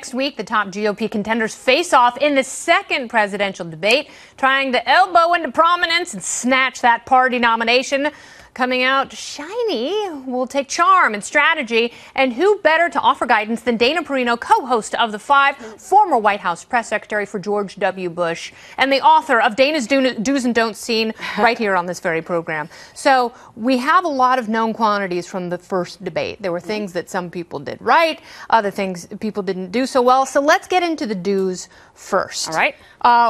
Next week, the top GOP contenders face off in the second presidential debate, trying to elbow into prominence and snatch that party nomination. Coming out shiny will take charm and strategy, and who better to offer guidance than Dana Perino, co-host of The Five, former White House press secretary for George W. Bush, and the author of Dana's Do's and Don'ts seen right here on this very program. So we have a lot of known quantities from the first debate. There were things that some people did right, other things people didn't do so well. So let's get into the do's first. All right.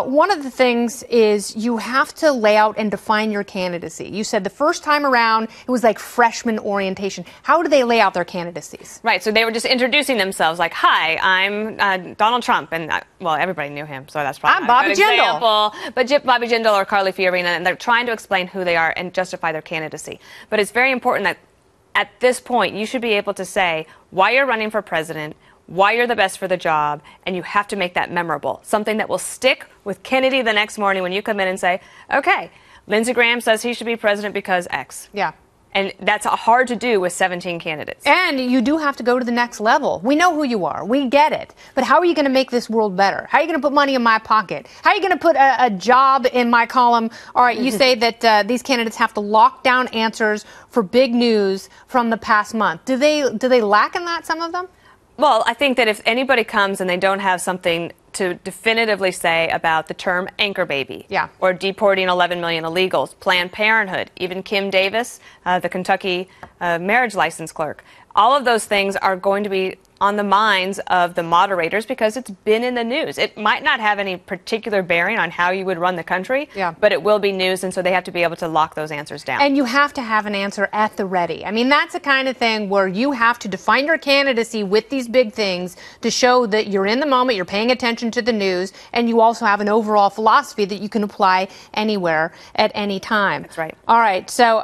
One of the things is you have to lay out and define your candidacy. You said the first time around it was like freshman orientation. How do they lay out their candidacies? Right, so they were just introducing themselves like, hi, I'm Donald Trump. And, well, everybody knew him, so that's probably I'm Bobby Jindal. But Bobby Jindal or Carly Fiorina, and they're trying to explain who they are and justify their candidacy. But it's very important that at this point you should be able to say why you're running for president, why you're the best for the job, and you have to make that memorable. Something that will stick with Kennedy the next morning when you come in and say, okay, Lindsey Graham says he should be president because X. Yeah. And that's hard to do with 17 candidates. And you do have to go to the next level. We know who you are. We get it. But how are you going to make this world better? How are you going to put money in my pocket? How are you going to put a job in my column? All right, you say that these candidates have to lock down answers for big news from the past month. Do they lack in that, some of them? Well, I think that if anybody comes and they don't have something to definitively say about the term anchor baby, or deporting 11 million illegals, Planned Parenthood, even Kim Davis, the Kentucky marriage license clerk, all of those things are going to be on the minds of the moderators because it's been in the news. It might not have any particular bearing on how you would run the country, but it will be news, and so they have to be able to lock those answers down. And you have to have an answer at the ready. I mean, that's the kind of thing where you have to define your candidacy with these big things to show that you're in the moment, you're paying attention to the news, and you also have an overall philosophy that you can apply anywhere at any time. That's right. All right, so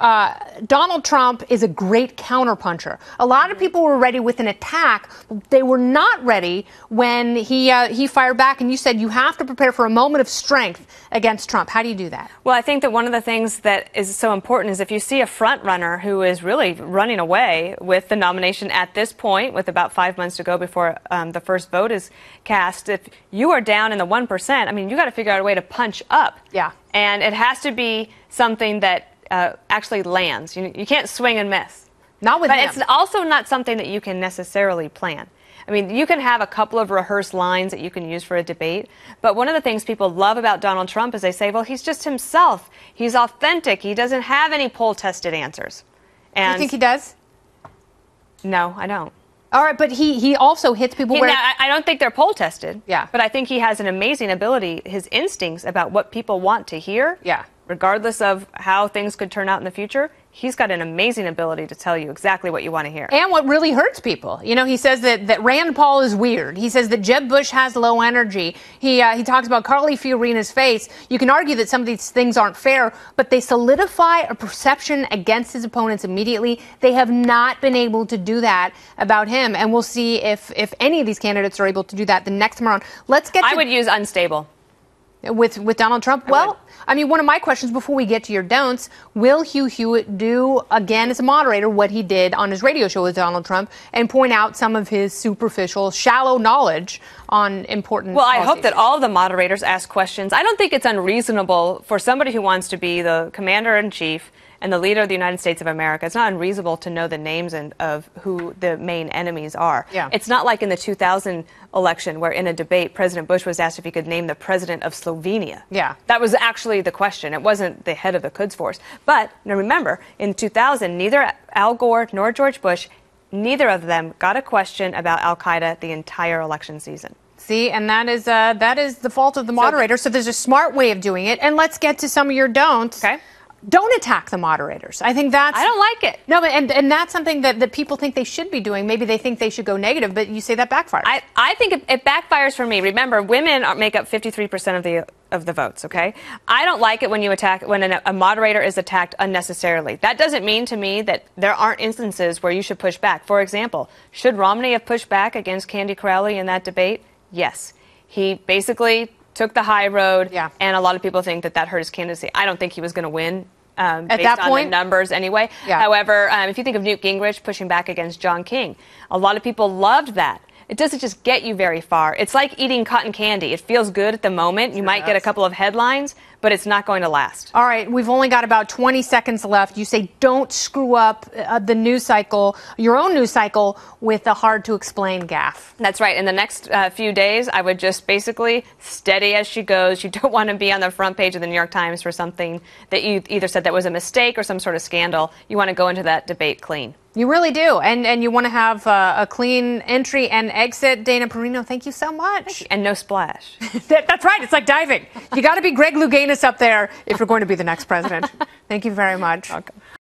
Donald Trump is a great counterpuncher. A lot of people were ready with an attack. They were not ready when he fired back, and you said you have to prepare for a moment of strength against Trump. How do you do that? Well, I think that one of the things that is so important is if you see a front runner who is really running away with the nomination at this point, with about 5 months to go before the first vote is cast, if you are down in the 1%, I mean, you got to figure out a way to punch up. Yeah. And it has to be something that actually lands. You can't swing and miss. Not with him. But it's also not something that you can necessarily plan. I mean, you can have a couple of rehearsed lines that you can use for a debate, but one of the things people love about Donald Trump is they say, well, he's just himself. He's authentic. He doesn't have any poll-tested answers. And you think he does? No, I don't. All right, but he also hits people where... I don't think they're poll-tested. Yeah. But I think he has an amazing ability, his instincts about what people want to hear. Yeah. Regardless of how things could turn out in the future, he's got an amazing ability to tell you exactly what you want to hear. And what really hurts people. You know, he says that Rand Paul is weird. He says that Jeb Bush has low energy. He talks about Carly Fiorina's face. You can argue that some of these things aren't fair, but they solidify a perception against his opponents immediately. They have not been able to do that about him. And we'll see if any of these candidates are able to do that the next time around. Let's get to... I would use unstable. With Donald Trump? Well, I mean, one of my questions before we get to your don'ts, will Hugh Hewitt do, again, as a moderator, what he did on his radio show with Donald Trump and point out some of his superficial, shallow knowledge on important Well, I hope issues? that all of the moderators ask questions. I don't think it's unreasonable for somebody who wants to be the commander-in-chief and the leader of the United States of America. It's not unreasonable to know the names of who the main enemies are. Yeah. It's not like in the 2000 election where in a debate President Bush was asked if he could name the president of Slovenia. Yeah. That was actually the question. It wasn't the head of the Quds Force. But now remember, in 2000, neither Al Gore nor George Bush, neither of them got a question about al-Qaeda the entire election season. See, and that is the fault of the moderator. So there's a smart way of doing it. And let's get to some of your don'ts. Okay. Don't attack the moderators. I think that's... I don't like it. No, but and that's something that people think they should be doing. Maybe they think they should go negative, but you say that backfires. I think it backfires for me. Remember, women make up 53% of the votes, okay? I don't like it when you attack, when a moderator is attacked unnecessarily. That doesn't mean to me that there aren't instances where you should push back. For example, should Romney have pushed back against Candy Crowley in that debate? Yes. He basically took the high road, and a lot of people think that hurt his candidacy. I don't think he was going to win at based that on point, the numbers anyway. Yeah. However, if you think of Newt Gingrich pushing back against John King, a lot of people loved that. it doesn't just get you very far. It's like eating cotton candy. It feels good at the moment. You might get a couple of headlines, but it's not going to last. All right, we've only got about 20 seconds left. You say don't screw up the news cycle, your own news cycle, with a hard-to-explain gaffe. That's right. In the next few days, I would just basically steady as she goes. You don't want to be on the front page of the New York Times for something that you either said that was a mistake or some sort of scandal. You want to go into that debate clean. You really do. And you want to have a clean entry and exit. Dana Perino, thank you so much. And no splash. That's right. It's like diving. You got to be Greg Louganis up there if you're going to be the next president. Thank you very much. Welcome.